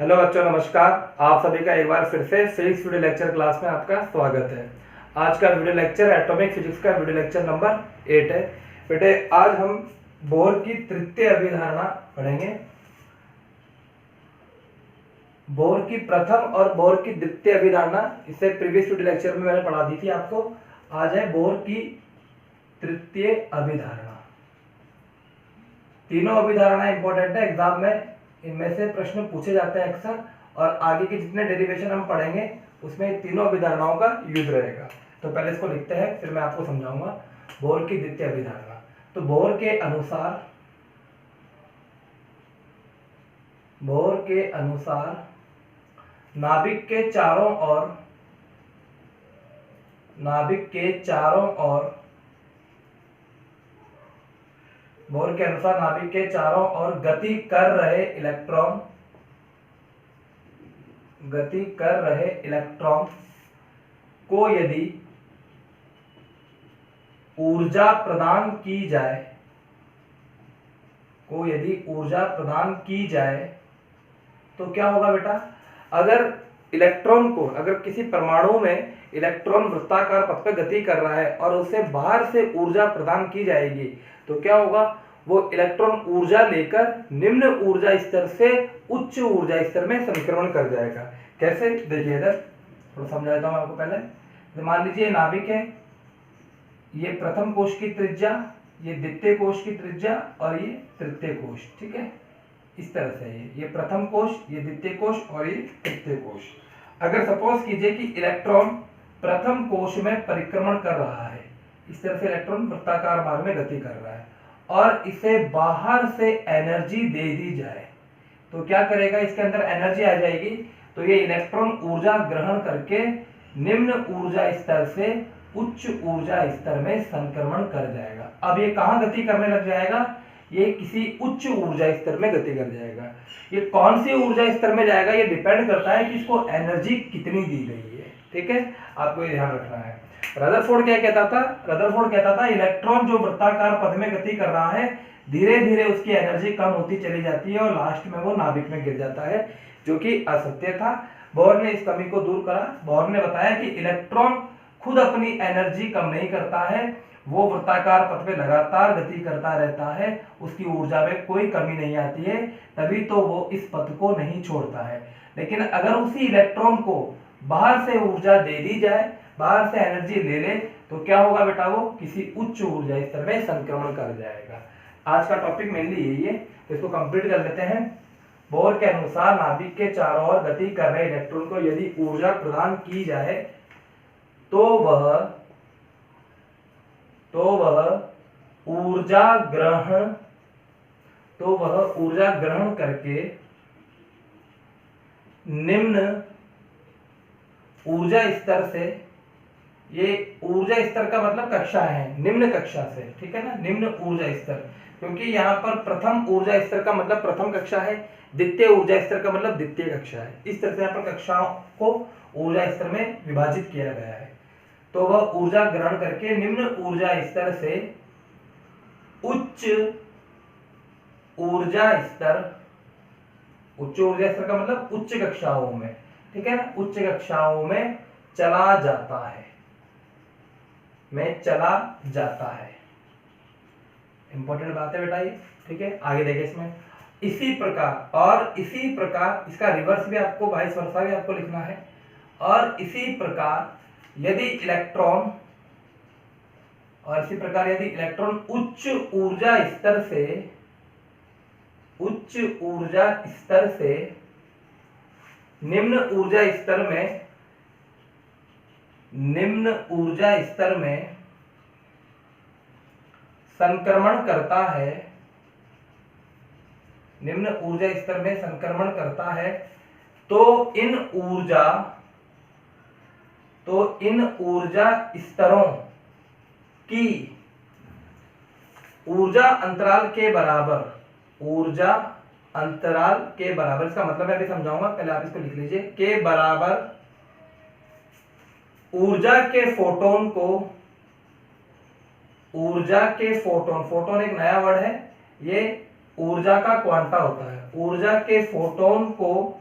Hello बच्चों, नमस्कार। आप सभी का एक बार फिर से फिजिक्स वीडियो लेक्चर क्लास में आपका स्वागत है। आज का वीडियो लेक्चर एटॉमिक फिजिक्स का वीडियो लेक्चर नंबर 8 है। बेटे, आज हम बोर की तृतीय अभिधारणा पढ़ेंगे। बोर की प्रथम और बोर की द्वितीय अभिधारणा इससे प्रीवियस वीडियो लेक्चर में मैंने पढ़ा दी थी आपको। आज है बोर की तृतीय अभिधारणा। तीनों अभिधारणा इंपॉर्टेंट है, एग्जाम में इनमें से प्रश्न पूछे जाते हैं अक्सर, और आगे के जितने डेरिवेशन हम पढ़ेंगे उसमें तीनों अभिधारणाओं का यूज रहेगा। तो पहले इसको लिखते हैं, फिर मैं आपको समझाऊंगा बोर की द्वितीय अभिधारणा। तो बोर के अनुसार नाभिक के चारों ओर गति कर रहे इलेक्ट्रॉन को यदि ऊर्जा प्रदान की जाए तो क्या होगा बेटा। अगर किसी परमाणु में इलेक्ट्रॉन वृत्ताकार पथ पर गति कर रहा है और उसे बाहर से ऊर्जा प्रदान की जाएगी तो क्या होगा, वो इलेक्ट्रॉन ऊर्जा लेकर निम्न ऊर्जा स्तर से उच्च ऊर्जा स्तर में संक्रमण कर जाएगा। कैसे, देखिए इधर थोड़ा समझा देता हूं आपको। पहले मान लीजिए नाभिक है, ये प्रथम कोश की त्रिज्या, ये द्वितीय कोश की त्रिज्या और ये तृतीय कोश, ठीक है। इस तरह से ये प्रथम कोश, ये द्वितीय कोश और ये तृतीय कोश। अगर सपोज कीजिए कि इलेक्ट्रॉन प्रथम कोश में परिक्रमण कर रहा है, इस तरह से इलेक्ट्रॉन वृत्ताकार मार्ग में गति कर रहा है और इसे बाहर से एनर्जी दे दी जाए तो क्या करेगा, इसके अंदर एनर्जी आ जाएगी। तो ये इलेक्ट्रॉन ऊर्जा ग्रहण करके निम्न ऊर्जा स्तर से उच्च ऊर्जा स्तर में संक्रमण कर जाएगा। अब ये कहां गति करने लग जाएगा, ये किसी उच्च ऊर्जा स्तर में गति कर जाएगा। ये कौन सी ऊर्जा स्तर में जाएगा, ये डिपेंड करता है कि इसको एनर्जी कितनी दी गई है, ठीक है। आपको ये ध्यान रखना है। रदरफोर्ड कहता था इलेक्ट्रॉन जो वृत्ताकार पथ में गति कर रहा है, धीरे धीरे उसकी एनर्जी कम होती चली जाती है और लास्ट में वो नाभिक में गिर जाता है, जो कि असत्य था। बोर ने इस कमी को दूर करा। बोर ने बताया कि इलेक्ट्रॉन खुद अपनी एनर्जी कम नहीं करता है, वो वृत्ताकार पथ में लगातार गति करता रहता है, उसकी ऊर्जा में कोई कमी नहीं आती है, तभी तो वो इस पथ को नहीं छोड़ता है। लेकिन अगर उसी इलेक्ट्रॉन को बाहर से ऊर्जा दे दी जाए, बाहर से एनर्जी ले ले, तो क्या होगा बेटा, वो किसी उच्च ऊर्जा स्तर में संक्रमण कर जाएगा। आज का टॉपिक मेनली यही है, तो इसको कंप्लीट कर लेते हैं। बोर के अनुसार नाभिक के चारों ओर गति कर रहे इलेक्ट्रॉन को यदि ऊर्जा प्रदान की जाए तो वह ऊर्जा ग्रहण करके निम्न ऊर्जा स्तर से, ये ऊर्जा स्तर का मतलब कक्षा है, निम्न कक्षा से, ठीक है ना, निम्न ऊर्जा स्तर, क्योंकि यहाँ पर प्रथम ऊर्जा स्तर का मतलब प्रथम कक्षा है, द्वितीय ऊर्जा स्तर का मतलब द्वितीय कक्षा है। इस तरह से यहाँ पर कक्षाओं को ऊर्जा स्तर में विभाजित किया गया है। तो वह ऊर्जा ग्रहण करके निम्न ऊर्जा स्तर से उच्च ऊर्जा स्तर का मतलब उच्च कक्षाओं में, ठीक है ना, उच्च कक्षाओं में चला जाता है। इंपॉर्टेंट बात है बेटा ये, ठीक है। आगे देखिए इसमें इसी प्रकार इसका रिवर्स भी आपको, वाइस वर्सा भी आपको लिखना है। और इसी प्रकार यदि इलेक्ट्रॉन उच्च ऊर्जा स्तर से निम्न ऊर्जा स्तर में संक्रमण करता है तो इन ऊर्जा स्तरों की ऊर्जा अंतराल के बराबर, इसका मतलब मैं अभी समझाऊंगा, पहले आप इसको लिख लीजिए, के बराबर ऊर्जा के फोटोन एक नया वर्ड है, ये ऊर्जा का क्वांटा होता है। ऊर्जा के फोटोन को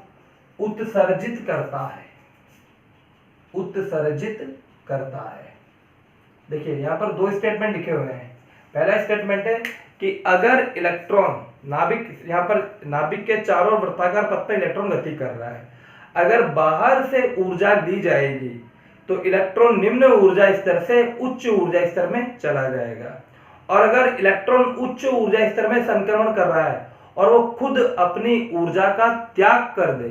उत्सर्जित करता है, उत्सर्जित करता है। देखिए यहाँ पर दो स्टेटमेंट लिखे हुए हैं। पहला स्टेटमेंट है कि अगर इलेक्ट्रॉन नाभिक, यहाँ पर नाभिक के चारों ओर वृत्ताकार पथ पर इलेक्ट्रॉन गति कर रहा है, अगर बाहर से ऊर्जा दी जाएगी तो इलेक्ट्रॉन निम्न ऊर्जा स्तर से उच्च ऊर्जा स्तर में चला जाएगा। और अगर इलेक्ट्रॉन उच्च ऊर्जा स्तर में संक्रमण कर रहा है और वो खुद अपनी ऊर्जा का त्याग कर दे,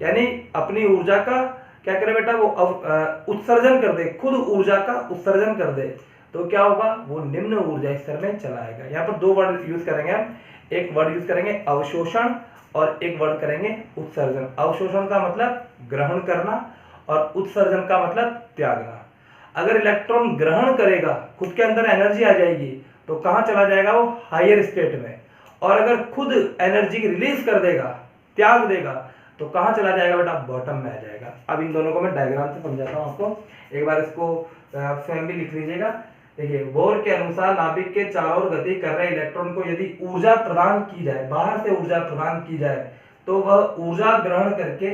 यानी अपनी ऊर्जा का क्या करे बेटा, वो उत्सर्जन कर दे, खुद ऊर्जा का उत्सर्जन कर दे, तो क्या होगा, वो निम्न ऊर्जा स्तर में चला आएगा। यहाँ पर दो वर्ड यूज करेंगे हम, एक वर्ड यूज करेंगे अवशोषण और एक वर्ड करेंगे उत्सर्जन। अवशोषण का मतलब ग्रहण करना और उत्सर्जन का मतलब त्यागना। अगर इलेक्ट्रॉन ग्रहण करेगा, खुद के अंदर एनर्जी आ जाएगी, तो कहां चला जाएगा, वो हायर स्टेट में। और अगर खुद एनर्जी रिलीज कर देगा, त्याग देगा, तो कहां चला जाएगा बेटा, बॉटम में आ जाएगा। अब इन दोनों को मैं डायग्राम से समझाता हूं आपको, एक बार इसको स्वयं भी लिख लीजिएगा। देखिए बोर के अनुसार नाभिक के चारों ओर गति कर रहे इलेक्ट्रॉन को यदि ऊर्जा प्रदान की जाए, बाहर से ऊर्जा प्रदान की जाए, तो वह ऊर्जा ग्रहण करके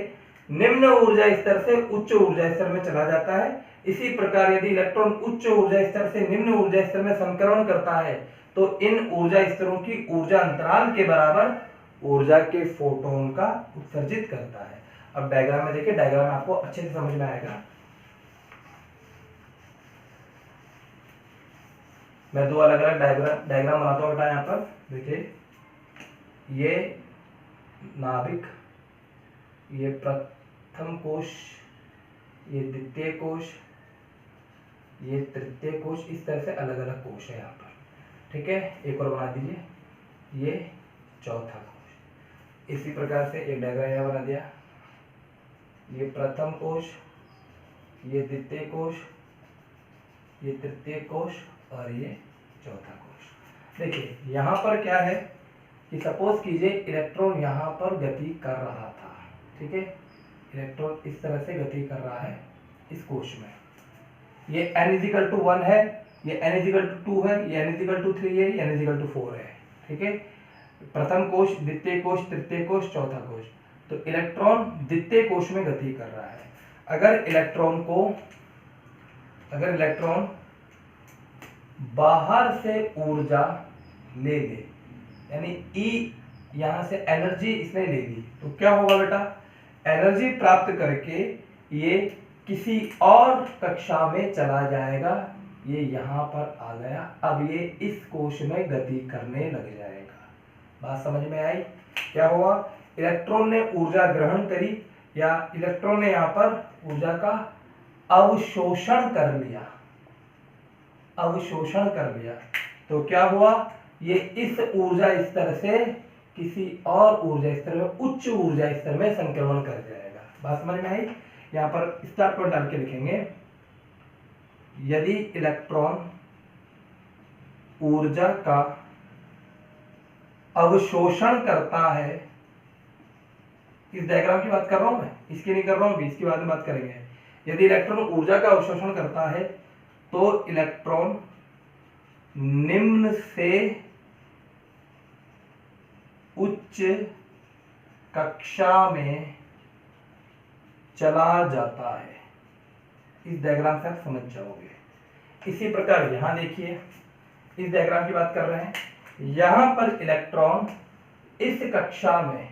निम्न ऊर्जा स्तर से उच्च ऊर्जा स्तर में चला जाता है। इसी प्रकार यदि इलेक्ट्रॉन उच्च ऊर्जा स्तर से निम्न ऊर्जा स्तर में संक्रमण करता है, तो इन ऊर्जा स्तरों की ऊर्जा अंतराल के बराबर ऊर्जा के फोटोन का उत्सर्जित करता है। अब डायग्राम में देखिए, डायग्राम आपको अच्छे से समझ में आएगा। मैं दो अलग अलग डायग्राम बनाता हूँ बेटा। यहाँ पर देखिए, ये नाभिक, ये प्रथम कोश, ये द्वितीय कोश, ये तृतीय कोश, इस तरह से अलग अलग कोश है यहाँ पर। ठीक है, एक और बना दीजिए, ये चौथा कोश। इसी प्रकार से एक डायग्राम यहाँ बना दिया, ये प्रथम कोश, ये द्वितीय कोश, ये तृतीय कोश और ये चौथा कोश। देखिए यहाँ पर क्या है कि सपोज कीजिए इलेक्ट्रॉन यहाँ पर गति कर रहा था। ठीक है, इलेक्ट्रॉन इस तरह से गति कर रहा है इस कोश में। ये n=1 है, ये n=2 है, ये n=3 है, ये n=4 है। ठीक है, प्रथम कोश, द्वितीय कोश, तृतीय कोश, चौथा कोश। तो इलेक्ट्रॉन द्वितीय कोश में गति कर रहा है। अगर इलेक्ट्रॉन बाहर से ऊर्जा ले ले, यानी ई यहां से एनर्जी इसने ले ली, तो क्या होगा बेटा, एनर्जी प्राप्त करके ये किसी और कक्षा में चला जाएगा। ये यहां पर आ गया, अब ये इस कोश में गति करने लग जाएगा। बात समझ में आई? क्या हुआ, इलेक्ट्रॉन ने ऊर्जा ग्रहण करी, या इलेक्ट्रॉन ने यहां पर ऊर्जा का अवशोषण कर लिया, अवशोषण कर लिया। तो क्या हुआ, ये इस ऊर्जा स्तर से किसी और ऊर्जा स्तर में, उच्च ऊर्जा स्तर में संक्रमण कर जाएगा। बात समझ में आई? यहाँ पर स्टार पॉइंट डाल के लिखेंगे, यदि इलेक्ट्रॉन ऊर्जा का अवशोषण करता है, इस डायग्राम की बात कर रहा हूं मैं, इसकी नहीं कर रहा हूं, इसकी बाद में बात करेंगे। यदि इलेक्ट्रॉन ऊर्जा का अवशोषण करता है तो इलेक्ट्रॉन निम्न से उच्च कक्षा में चला जाता है। इस डायग्राम से आप समझ जाओगे। इसी प्रकार यहां देखिए, इस डायग्राम की बात कर रहे हैं, यहां पर इलेक्ट्रॉन इस कक्षा में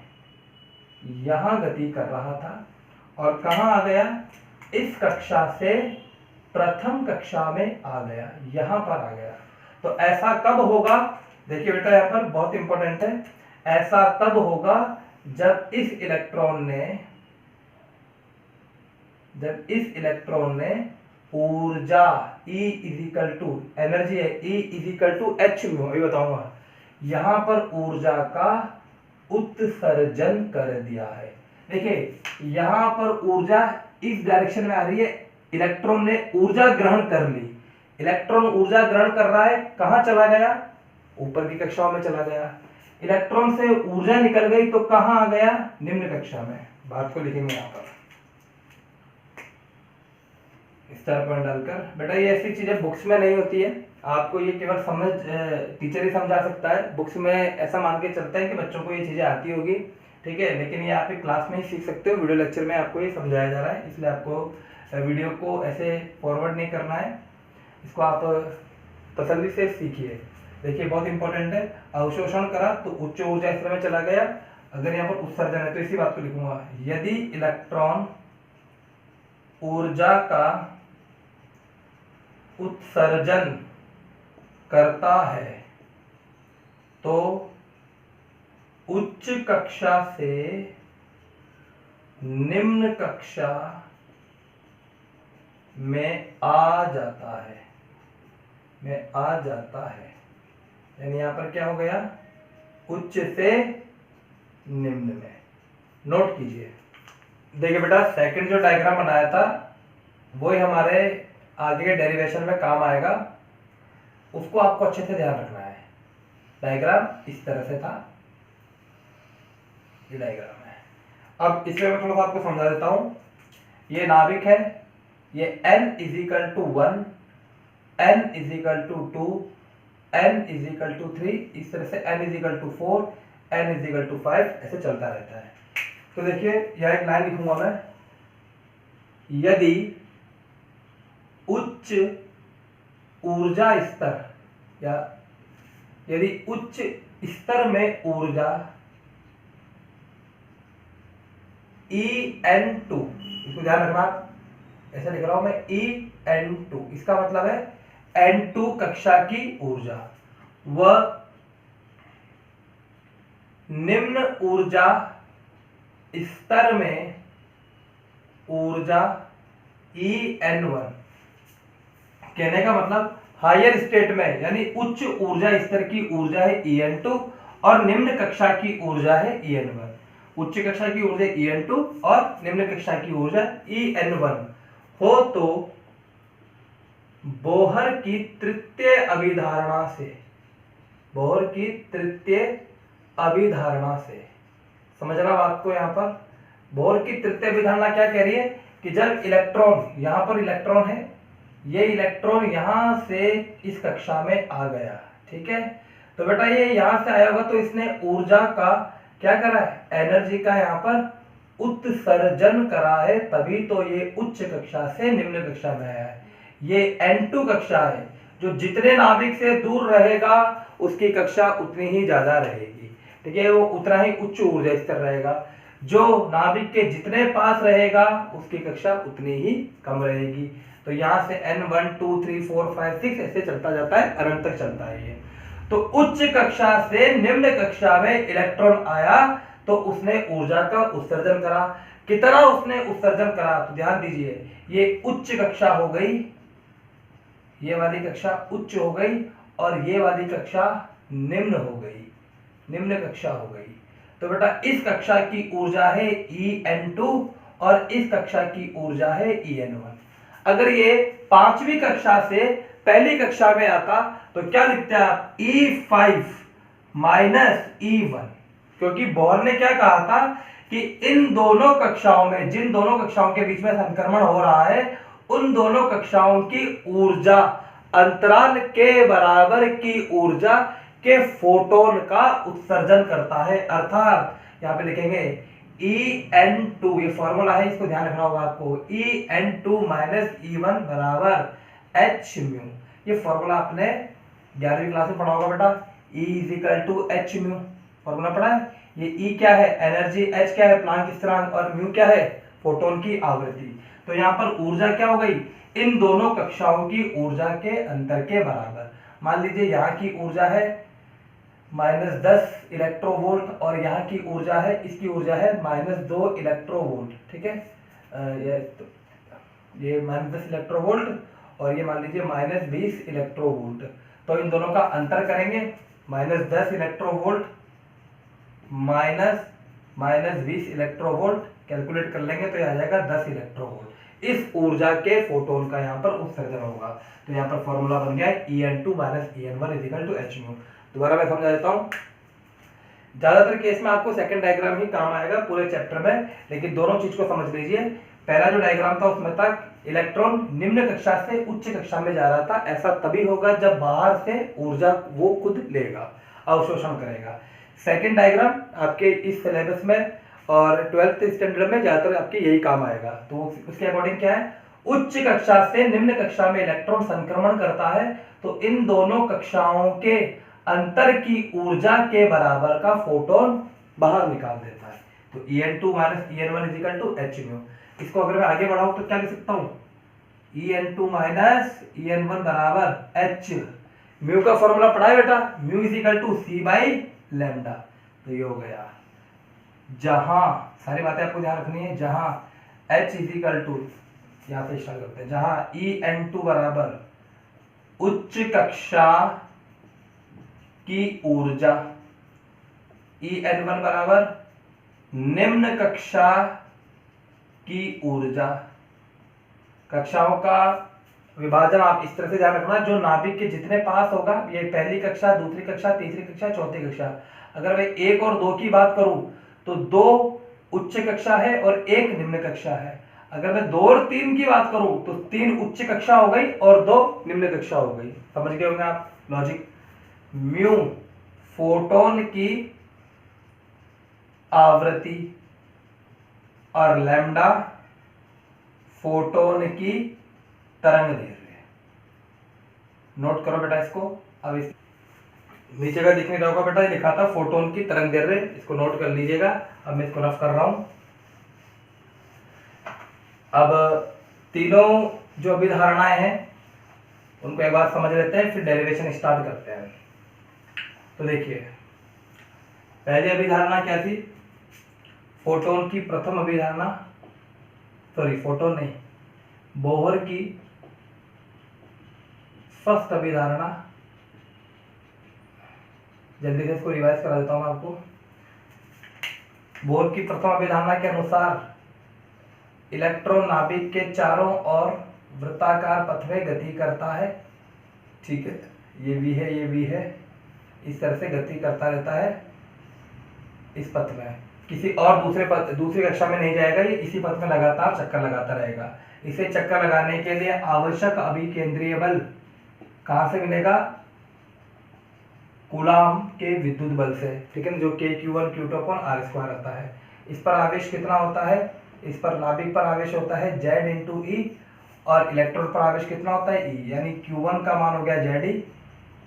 यहां गति कर रहा था और कहां आ गया, इस कक्षा से प्रथम कक्षा में आ गया, यहां पर आ गया। तो ऐसा कब होगा, देखिए बेटा यहाँ पर बहुत इंपॉर्टेंट है, ऐसा तब होगा जब इस इलेक्ट्रॉन ने ऊर्जा E एनर्जी है, E H अभी बताऊंगा, यहां पर ऊर्जा का उत्सर्जन कर दिया है। देखिए यहां पर ऊर्जा इस डायरेक्शन में आ रही है, इलेक्ट्रॉन ने ऊर्जा ग्रहण कर ली, इलेक्ट्रॉन ऊर्जा ग्रहण कर रहा है, कहां चला गया, ऊपर की कक्षाओं में चला गया। इलेक्ट्रॉन से ऊर्जा निकल गई तो कहां आ गया, निम्न कक्षा में। बात को लिखेंगे यहां पर स्टार पॉइंट डालकर। बेटा ये ऐसी चीजें बुक्स में नहीं होती है, आपको ये केवल टीचर ही समझा सकता है। बुक्स में ऐसा मान के चलते हैं कि बच्चों को ये चीजें आती होगी, ठीक है, लेकिन ये आप एक क्लास में ही सीख सकते हो, वीडियो लेक्चर में आपको ये समझाया जा रहा है, इसलिए आपको वीडियो को ऐसे फॉरवर्ड नहीं करना है, इसको आप तसल्ली से सीखिए। देखिए बहुत इंपॉर्टेंट है, अवशोषण करा तो उच्च ऊर्जा स्तर में चला गया, अगर यहाँ पर उत्सर्जन है तो इसी बात को लिखूंगा, यदि इलेक्ट्रॉन ऊर्जा का उत्सर्जन करता है तो उच्च कक्षा से निम्न कक्षा में आ जाता है, यानी यहां पर क्या हो गया, उच्च से निम्न में। नोट कीजिए, देखिए बेटा सेकंड जो डायग्राम बनाया था वही हमारे आगे के डेरिवेशन में काम आएगा, उसको आपको अच्छे से ध्यान रखना है। डायग्राम इस तरह से था, ये डायग्राम है। अब इसमें मैं थोड़ा सा आपको समझा देता हूं, ये नाभिक है, ये n = 1, n = 2, n = 3, इस तरह से n = 4, n = 5 ऐसे चलता रहता है। तो देखिए यह एक लाइन लिखूंगा मैं, यदि उच्च ऊर्जा स्तर या यदि उच्च स्तर में ऊर्जा En2, इसको ध्यान रखना, ऐसा लिख रहा हूं मैं En2, इसका मतलब है N2 कक्षा की ऊर्जा व निम्न ऊर्जा स्तर में ऊर्जा En1, कहने का मतलब हायर स्टेट में यानी उच्च ऊर्जा स्तर की ऊर्जा है En2 और निम्न कक्षा की ऊर्जा है En1। उच्च कक्षा की ऊर्जा En2 और निम्न कक्षा की ऊर्जा En1 हो तो बोहर की तृतीय अभिधारणा से समझना बात को। यहां पर बोहर की तृतीय अभिधारणा क्या कह रही है कि जब इलेक्ट्रॉन, यहां पर इलेक्ट्रॉन है, ये इलेक्ट्रॉन यहां से इस कक्षा में आ गया, ठीक है, तो बेटा ये यहां से आया होगा तो इसने ऊर्जा का क्या करा है, एनर्जी का यहां पर उत्सर्जन करा है, तभी तो ये उच्च कक्षा से निम्न कक्षा में आया है। ये N2 कक्षा है, जो जितने नाभिक से दूर रहेगा उसकी कक्षा उतनी ही ज्यादा रहेगी, ठीक है, वो उतना ही उच्च ऊर्जा स्तर रहेगा। जो नाभिक के जितने पास रहेगा उसकी कक्षा उतनी ही कम रहेगी। तो यहां से N1 2 3 4 5 6 ऐसे चलता जाता है, अनंत तक चलता है ये। तो उच्च कक्षा से निम्न कक्षा में इलेक्ट्रॉन आया तो उसने ऊर्जा का उत्सर्जन करा। कितना उसने उत्सर्जन करा, तो ध्यान दीजिए, ये उच्च कक्षा हो गई, ये वाली कक्षा उच्च हो गई और ये वाली कक्षा निम्न हो गई, निम्न कक्षा हो गई। तो बेटा इस कक्षा की ऊर्जा है En2 और इस कक्षा की ऊर्जा है En1। अगर ये पांचवी कक्षा से पहली कक्षा में आता तो क्या लिखते हैं आप, E5 - E1, क्योंकि बोहर ने क्या कहा था कि इन दोनों कक्षाओं में, जिन दोनों कक्षाओं के बीच में संक्रमण हो रहा है, उन दोनों कक्षाओं की ऊर्जा अंतराल के बराबर की ऊर्जा के फोटोन का उत्सर्जन करता है। अर्थात यहां पे लिखेंगे En2, ये फॉर्मूला है, इसको ध्यान रखना होगा आपको, En2 - E1 बराबर h𝛎। ये फॉर्मूला आपने 11वीं क्लास में पढ़ा होगा बेटा, E = h𝛎, फॉर्मूला पढ़ा है। ये E क्या है, एनर्जी, H क्या है, प्लांक स्थिरांक, और 𝛎 क्या है, फोटोन की आवृत्ति। तो यहाँ पर ऊर्जा क्या हो गई, इन दोनों कक्षाओं की ऊर्जा के अंतर के बराबर। मान लीजिए यहाँ की ऊर्जा है -10 इलेक्ट्रोवोल्ट और यहाँ की ऊर्जा है, इसकी ऊर्जा है -2 इलेक्ट्रोवोल्ट, ठीक है, ये -10 इलेक्ट्रोवोल्ट और ये मान लीजिए -20 इलेक्ट्रोवोल्ट। तो इन दोनों का अंतर करेंगे, -10 इलेक्ट्रोवोल्ट -20 इलेक्ट्रोवोल्ट, कैलकुलेट कर लेंगे तो आ जाएगा 10 इलेक्ट्रोवोल्ट। इस ऊर्जा के फोटोन का यहाँ पर उत्सर्जन होगा। तो यहाँ पर फॉर्मूला बन गया है En2 - En1 = h𝛎। दोबारा मैं समझा देता हूँ, ज्यादातर केस में आपको सेकंड डायग्राम ही काम आएगा पूरे चैप्टर में, लेकिन दोनों चीज को समझ लीजिए। पहला जो डायग्राम था उसमें तक इलेक्ट्रॉन निम्न कक्षा से उच्च कक्षा में जा रहा था, ऐसा तभी होगा जब बाहर से ऊर्जा वो खुद लेगा, अवशोषण करेगा। सेकंड डायग्राम आपके इस सिलेबस में और 12th स्टैंडर्ड में ज्यादातर आपके यही काम आएगा। तो उसके अकॉर्डिंग क्या है, उच्च कक्षा से निम्न कक्षा में इलेक्ट्रॉन संक्रमण करता है तो इन दोनों कक्षाओं के अंतर की ऊर्जा के बराबर का फोटोन बाहर निकाल देता है। तो En2 minus En1 is equal to h mu. इसको अगर मैं आगे बढ़ाऊं तो क्या लिख सकता हूं, En2 माइनस En1 बराबर एच म्यू का फॉर्मूला पढ़ा है बेटा, mu is equal to c by lambda. तो ये हो गया, जहां सारी बातें आपको ध्यान रखनी है, जहां H इजिकल टू, यहां से स्टार्ट करते हैं, जहां En2 बराबर उच्च कक्षा की ऊर्जा, En1 बराबर निम्न कक्षा की ऊर्जा। कक्षाओं का विभाजन आप इस तरह से ध्यान रखना, जो नाभिक के जितने पास होगा, ये पहली कक्षा, दूसरी कक्षा, तीसरी कक्षा, चौथी कक्षा। अगर मैं 1 और 2 की बात करूं तो 2 उच्च कक्षा है और 1 निम्न कक्षा है। अगर मैं 2 और 3 की बात करूं तो 3 उच्च कक्षा हो गई और 2 निम्न कक्षा हो गई। समझ गए होंगे आप लॉजिक। म्यू फोटोन की आवृत्ति और लैम्डा फोटोन की तरंग दैर्ध्य। नोट करो बेटा इसको। अब इस नीचे का दिखने होगा बेटा, लिखा था फोटोन की तरंग दैर्ध्य, इसको नोट कर लीजिएगा। अब मैं इसको रफ कर रहा हूं। अब तीनों जो अभिधारणाएं हैं उनको एक बार समझ लेते हैं, फिर डेरिवेशन स्टार्ट करते हैं। तो देखिए, पहली अभिधारणा क्या थी, फोटोन की प्रथम अभिधारणा, सॉरी फोटोन नहीं, बोहर की फर्स्ट अभिधारणा। जल्दी से इसको रिवाइज करा देता हूं मैं आपको। बोहर की प्रथम अभिधारणा के अनुसार इलेक्ट्रॉन नाभिक के चारों ओर वृत्ताकार पथ में गति करता है। ठीक है, ये भी है, ये भी है, इस तरह से गति करता रहता है इस पथ में। किसी और दूसरी कक्षा में नहीं जाएगा, ये इसी पथ में लगातार चक्कर लगाता रहेगा। इसे चक्कर लगाने के लिए आवश्यक अभिकेंद्रीय बल कहां से मिलेगा, कूलाम के विद्युत बल से। ठीक है, जो Q1 Q2/r² आता है। इस पर आवेश कितना होता है, इस पर नाभिक पर आवेश होता है Z × E और इलेक्ट्रॉन पर आवेश कितना होता है E, यानी Q1 का मान हो गया ZE,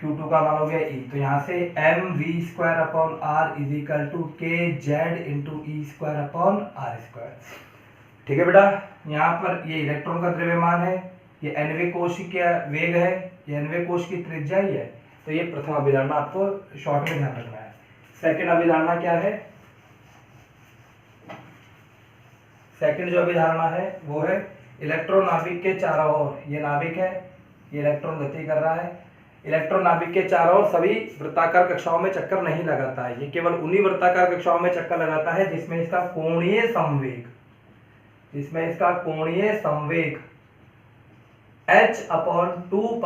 Q2 का मान हो गया E। तो यहाँ से mv²/r = kZ × E²/r²। ठीक है बेटा, यहाँ पर ये इलेक्ट्रॉन का द्रव्यमान है, ये nवें कोश का वेग है, ये nवें कोश की त्रिज्या ही है। तो ये प्रथम अभिधारणा आपको शॉर्ट में ध्यान रखना है। सेकंड अभिधारणा क्या है, सेकंड जो अभिधारणा है वो है इलेक्ट्रॉन नाभिक के चारों ओर, ये नाभिक है, ये इलेक्ट्रॉन गति कर रहा है, इलेक्ट्रॉन नाभिक के चारों ओर सभी वृत्ताकार कक्षाओं में चक्कर नहीं लगाता है, ये केवल उन्हीं वृत्ताकार कक्षाओं में चक्कर लगाता है जिसमें इसका कोणीय संवेग, जिसमें इसका कोणीय संवेग h/2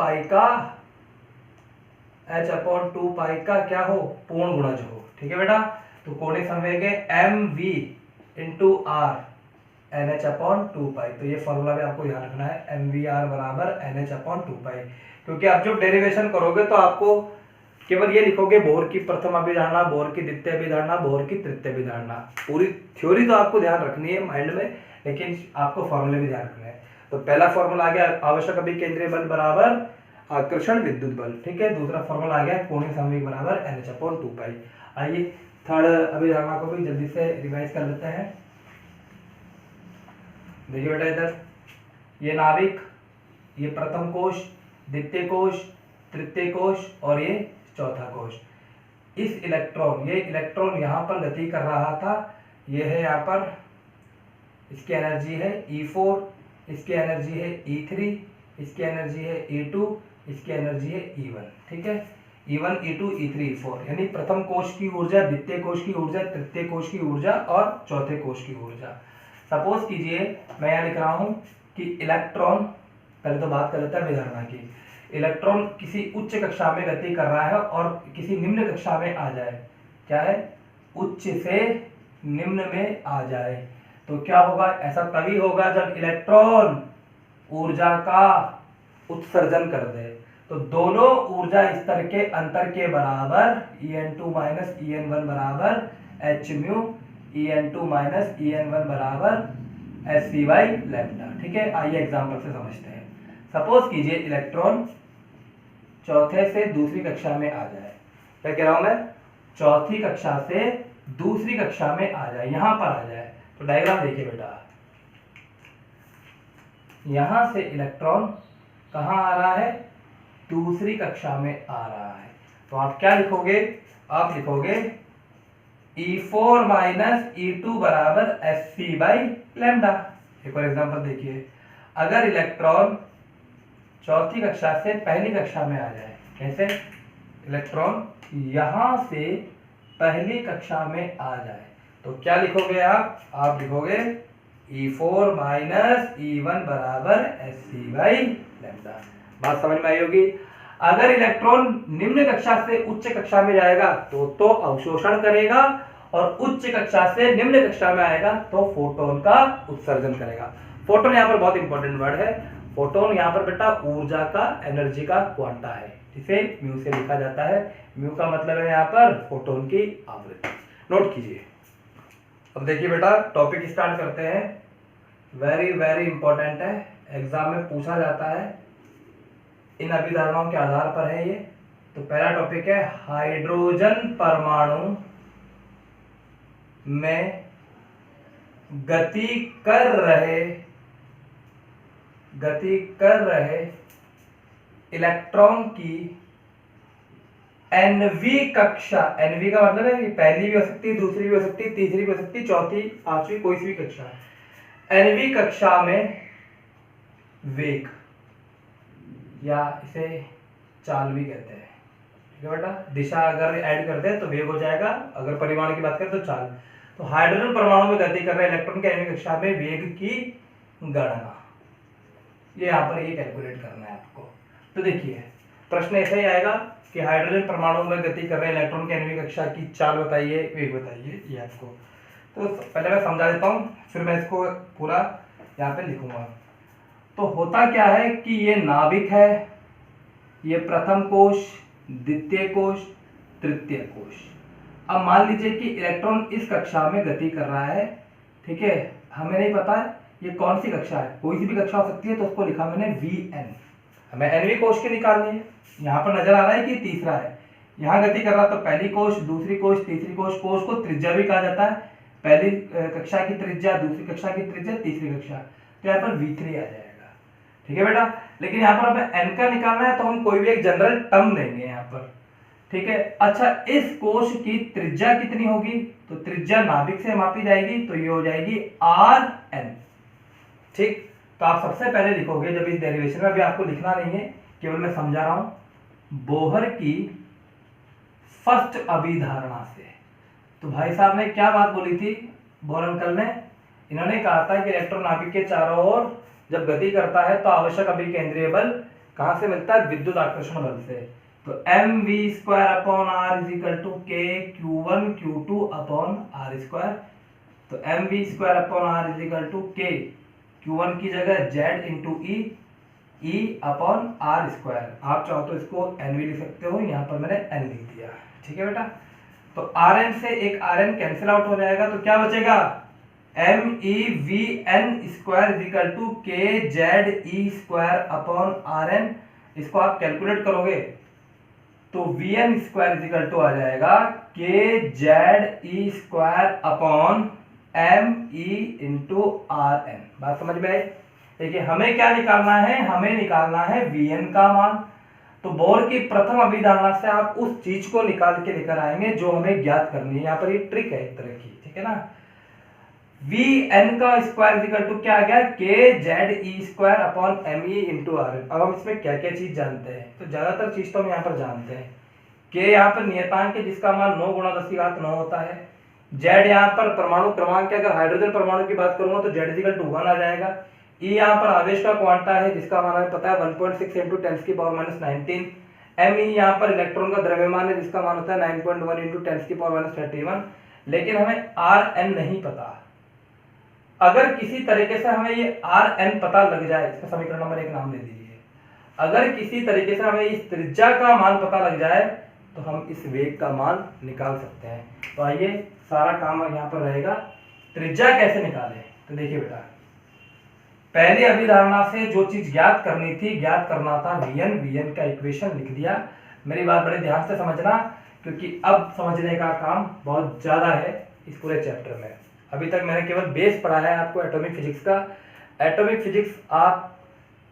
का क्या हो, पूर्ण गुणज हो। ठीक है बेटा, तो कोणीय संवेग है mv × r NH/2 तो ये फॉर्मूला भी आपको याद रखना है, mvr बराबर NH/2। क्योंकि आप जब डेरिवेशन करोगे तो आपको केवल ये लिखोगे बोहर की प्रथम अभिधारणा, बोहर की द्वितीय अभिधारणा, बोहर की तृतीय अभिधारणा। पूरी थ्योरी तो आपको ध्यान रखनी है माइंड में, लेकिन आपको फॉर्मूले भी ध्यान रखने हैं। तो पहला फॉर्मूला आ गया आवश्यक अभिकेंद्रीय बल बराबर आकर्षण विद्युत बल। ठीक है, दूसरा फॉर्मूला आ गया कोणीय संवेग बराबर NH/2। आइए थर्ड अभिधारणा को भी जल्दी से रिवाइज कर लेते हैं। देखिए बेटा, इधर ये नाभिक, ये प्रथम कोश, द्वितीय कोश, तृतीय कोश और ये चौथा कोश। इस इलेक्ट्रॉन, ये इलेक्ट्रॉन यहाँ पर गति कर रहा था, ये है यहाँ पर, इसकी एनर्जी है E4, इसकी एनर्जी है E3, इसकी एनर्जी है E2, इसकी एनर्जी है E1। ठीक है, E1 E2 E3 E4, यानी प्रथम कोश की ऊर्जा, द्वितीय कोश की ऊर्जा, तृतीय कोश की ऊर्जा और चौथे कोश की ऊर्जा। सपोज कीजिए मैं यहाँ लिख रहा हूँ कि इलेक्ट्रॉन, पहले तो बात कर लेते हैं अभिधारणा की, इलेक्ट्रॉन किसी उच्च कक्षा में गति कर रहा है और किसी निम्न कक्षा में आ जाए, क्या है, उच्च से निम्न में आ जाए, तो क्या होगा, ऐसा तभी होगा जब इलेक्ट्रॉन ऊर्जा का उत्सर्जन कर दे। तो दोनों ऊर्जा स्तर के अंतर के बराबर En2 माइनस En1 बराबर h mu, En2 minus En1 बराबर Sc बाई लैम्डा। ठीक है, आइए एग्जाम्पल से समझते हैं। सपोज कीजिए इलेक्ट्रॉन चौथे से दूसरी कक्षा में आ जाए। क्या कह रहा हूं मैं? चौथी कक्षा से दूसरी कक्षा में आ जाए, यहां पर आ जाए। तो डायग्राम देखिए बेटा, यहां से इलेक्ट्रॉन कहां आ रहा है? दूसरी कक्षा में आ रहा है। तो आप क्या लिखोगे? आप लिखोगे E4 माइनस E2 बराबर Sc बाई लैम्डा। एक और एग्जांपल देखिए, अगर इलेक्ट्रॉन चौथी कक्षा से पहली कक्षा में आ जाए। कैसे? इलेक्ट्रॉन यहां से पहली कक्षा में आ जाए, तो क्या लिखोगे आप? आप लिखोगे E4 माइनस E1 बराबर Sc बाई लैम्डा। बात समझ में आई होगी। अगर इलेक्ट्रॉन निम्न कक्षा से उच्च कक्षा में जाएगा तो अवशोषण करेगा, और उच्च कक्षा से निम्न कक्षा में आएगा तो फोटोन का उत्सर्जन करेगा। फोटोन यहाँ पर बहुत इंपॉर्टेंट वर्ड है। फोटोन यहाँ पर बेटा ऊर्जा का, एनर्जी का क्वांटा है, जिसे म्यू से लिखा जाता है। म्यू का मतलब है यहाँ पर फोटोन की आवृत्ति। नोट कीजिए। अब देखिए बेटा, टॉपिक स्टार्ट करते हैं। वेरी वेरी इंपॉर्टेंट है, एग्जाम में पूछा जाता है, इन अभिधारणाओं के आधार पर है ये। तो पहला टॉपिक है हाइड्रोजन परमाणु में गति कर रहे इलेक्ट्रॉन की nवीं कक्षा, nवीं का मतलब है पहली भी हो सकती है, दूसरी भी हो सकती है, तीसरी भी हो सकती है, चौथी, पांचवी, कोई सी भी कक्षा, nवीं कक्षा में वेग, या इसे चाल भी कहते हैं। ठीक है बेटा, दिशा अगर ऐड करते हैं तो वेग हो जाएगा, अगर परिमाण की बात करें तो चाल। तो हाइड्रोजन परमाणु में गति कर रहे इलेक्ट्रॉन के nवीं कक्षा में वेग की गणना, ये यहाँ पर ये कैलकुलेट करना है आपको। तो देखिए प्रश्न ऐसा ही आएगा कि हाइड्रोजन परमाणु में गति कर रहे इलेक्ट्रॉन के nवीं कक्षा की चाल बताइए, वेग बताइए, ये आपको। तो पहले मैं समझा देता हूँ, फिर मैं इसको पूरा यहाँ पे लिखूंगा। तो होता क्या है कि ये नाभिक है, ये प्रथम कोश, द्वितीय कोश, तृतीय कोश। अब मान लीजिए कि इलेक्ट्रॉन इस कक्षा में गति कर रहा है। ठीक है, हमें नहीं पता ये कौन सी कक्षा है, कोई सी भी कक्षा हो सकती है, तो उसको लिखा मैंने Vn। हमें nवीं कोश की निकालनी है। यहाँ पर नजर आ रहा है कि तीसरा है, यहाँ गति कर रहा तो पहली कोश, दूसरी कोश, तीसरी कोश। कोश को त्रिज्या भी कहा जाता है, पहली कक्षा की त्रिज्या, दूसरी कक्षा की त्रिज्या, तीसरी कक्षा। तो यहाँ पर V3 आ जाएगा। ठीक है बेटा, लेकिन यहाँ पर हमें n का निकालना है, तो हम कोई भी एक जनरल टर्म लेंगे यहाँ पर। ठीक है, अच्छा इस कोश की त्रिज्या कितनी होगी? तो त्रिज्या नाभिक से मापी जाएगी, तो ये हो जाएगी Rn। ठीक, तो आप सबसे पहले लिखोगे, जब इस डेरिवेशन में, अभी आपको लिखना नहीं है, केवल मैं समझा रहा हूं, बोहर की फर्स्ट अभिधारणा से। तो भाई साहब ने क्या बात बोली थी, बोहर अंकल ने? इन्होंने कहा था कि इलेक्ट्रॉन नाभिक के चारों ओर जब गति करता है तो आवश्यक अभिकेंद्रीय बल कहां से मिलता है? विद्युत आकर्षण बल से। तो mv² upon r is equal to k q1 q2 upon r square. तो mv² upon r is equal to k, q1 की जगह z इंटू e अपॉन r स्क्वायर। आप चाहो तो इसको nv लिख सकते हो, यहाँ पर मैंने n लिख दिया। ठीक है बेटा, तो rn से एक rn कैंसिल आउट हो जाएगा, तो क्या बचेगा? MEVN square is equal to KZE² upon RN। इसको आप कैलकुलेट करोगे तो VN square is equal to आ जाएगा KZE² upon ME into RN। बात समझ में आई? देखिए हमें क्या निकालना है? हमें निकालना है VN का मान। तो बोहर की प्रथम अभिधारणा से आप उस चीज को निकाल के लेकर आएंगे जो हमें ज्ञात करनी है। यहाँ पर ये ट्रिक है एक तरह की, ठीक है ना। Vn का स्क्वायर इज इक्वल टू क्या आ गया? KZE² upon ME into RN। अब हम इसमें क्या क्या चीज जानते हैं? तो ज्यादातर चीज तो हम यहाँ पर जानते हैं। K यहाँ पर नियतांक है जिसका मान 9 × 10⁹ होता है। Z यहाँ पर परमाणु क्रमांक है, अगर हाइड्रोजन परमाणु की बात करूंगा तो Z इज इक्वल टू 1 आ जाएगा। E यहाँ पर आवेश का क्वांटा है जिसका मान हमें पता है 1.6 × 10⁻⁻19। Me यहाँ पर इलेक्ट्रॉन का द्रव्यमान है जिसका मान होता है 9.1 × 10⁻31। लेकिन हमें Rn नहीं पता। अगर किसी तरीके से हमें ये Rn पता लग जाए, इसका समीकरण नंबर 1 नाम दे दीजिए। अगर किसी तरीके से हमें इस त्रिज्या का मान पता लग जाए तो हम इस वेग का मान निकाल सकते हैं। तो आइए सारा काम यहाँ पर रहेगा, त्रिज्या कैसे निकालें। तो देखिए बेटा, पहली अभिधारणा से जो चीज ज्ञात करनी थी, ज्ञात करना था वीएन का इक्वेशन लिख दिया। मेरी बात बड़े ध्यान से समझना, क्योंकि अब समझने का काम बहुत ज्यादा है इस पूरे चैप्टर में। अभी तक मैंने केवल बेस पढ़ाया है आपको एटॉमिक फिजिक्स का। एटॉमिक फिजिक्स आप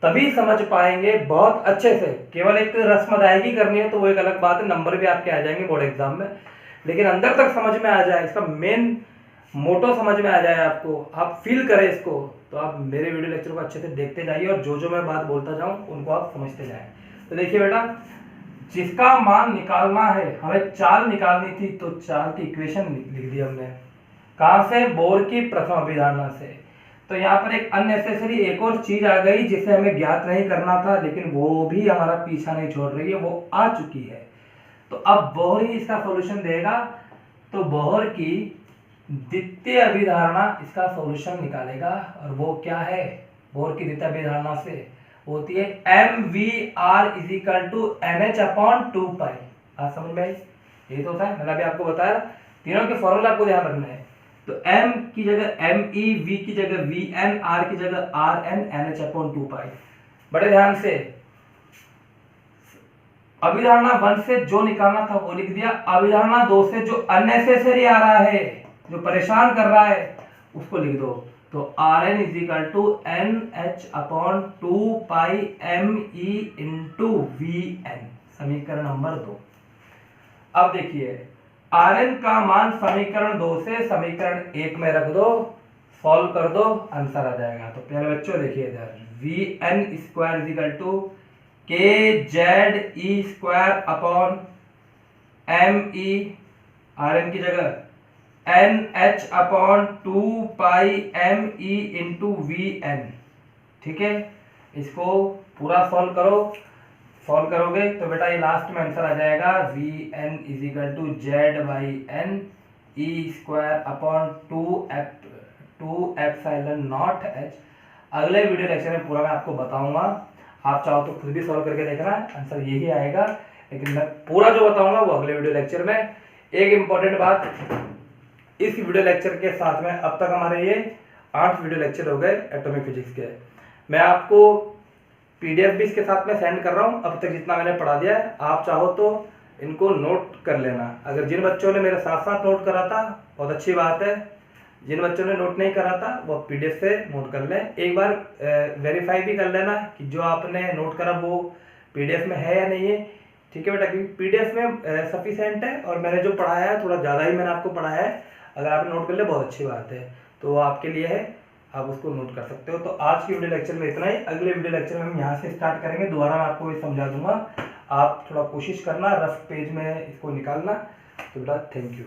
तभी समझ पाएंगे बहुत अच्छे से, केवल एक रस्म अदायगी करनी है तो वो एक अलग बात है, नंबर भी आपके आ जाएंगे बोर्ड एग्जाम में, लेकिन अंदर तक समझ में आ जाए, इसका मेन मोटो समझ में आ जाए आपको, आप फील करें इसको, तो आप मेरे वीडियो लेक्चर को अच्छे से देखते जाइए और जो जो मैं बात बोलता जाऊं उनको आप समझते जाएं। तो देखिए बेटा, जिसका मान निकालना है, हमें चाल निकालनी थी, तो चाल की इक्वेशन लिख दी हमने। कहां से? बोर की प्रथम अभिधारणा से। तो यहाँ पर एक अननेसेसरी एक और चीज आ गई जिसे हमें ज्ञात नहीं करना था, लेकिन वो भी हमारा पीछा नहीं छोड़ रही है, वो आ चुकी है। तो अब बोहर ही इसका सॉल्यूशन देगा, तो बोहर की द्वितीय अभिधारणा इसका सॉल्यूशन निकालेगा। और वो क्या है? बोहर की द्वितीय अभिधारणा से होती है mvr = nh/2π। आज समझ में आई? ये तो होता है, मैंने अभी आपको बताया, तीनों के फॉर्मूला आपको ध्यान रखना है। तो m की जगह me, v की जगह vn, r की जगह rn, nh/2π। बड़े ध्यान से, अभिधारणा 1 से जो निकालना था वो लिख दिया, अभिधारणा 2 से जो अननेसेसरी आ रहा है, जो परेशान कर रहा है, उसको लिख दो। तो Rn = nh/2πme × Vn, समीकरण नंबर 2। अब देखिए, Rn का मान समीकरण 2 से समीकरण 1 में रख दो, सॉल्व कर दो, आंसर आ जाएगा। तो प्यारे बच्चों देखिए इधर, Vn² = kze² me, Rn की जगह nh/2πme × Vn। ठीक है, इसको पूरा सॉल्व करो। सॉल्व करोगे तो बेटा ये लास्ट में आंसर आ जाएगा Vn = z/n e²/2ε0h। अगले वीडियो लेक्चर में पूरा मैं आपको बताऊंगा, आप चाहो तो खुद भी सॉल्व करके देखना, आंसर यही आएगा, लेकिन मैं पूरा जो बताऊंगा वो अगले वीडियो लेक्चर में। एक इंपॉर्टेंट बात, इस वीडियो लेक्चर के साथ में अब तक हमारे ये 8 वीडियो लेक्चर हो गए एटॉमिक फिजिक्स के। मैं आपको पीडीएफ भी इसके साथ में सेंड कर रहा हूँ, अब तक जितना मैंने पढ़ा दिया है, आप चाहो तो इनको नोट कर लेना। अगर जिन बच्चों ने मेरे साथ साथ नोट करा था बहुत अच्छी बात है, जिन बच्चों ने नोट नहीं करा था वो पीडीएफ से नोट कर लें। एक बार वेरीफाई भी कर लेना कि जो आपने नोट करा वो पीडीएफ में है या नहीं है। ठीक है बेटा, क्योंकि पीडीएफ में सफिशिएंट है और मैंने जो पढ़ाया है थोड़ा ज़्यादा ही मैंने आपको पढ़ाया है। अगर आपने नोट कर लिया बहुत अच्छी बात है, तो वो आपके लिए है, आप उसको नोट कर सकते हो। तो आज की वीडियो लेक्चर में इतना ही। अगले वीडियो लेक्चर में हम यहाँ से स्टार्ट करेंगे, दोबारा मैं आपको ये समझा दूंगा, आप थोड़ा कोशिश करना रफ पेज में इसको निकालना। तो बेटा थैंक यू।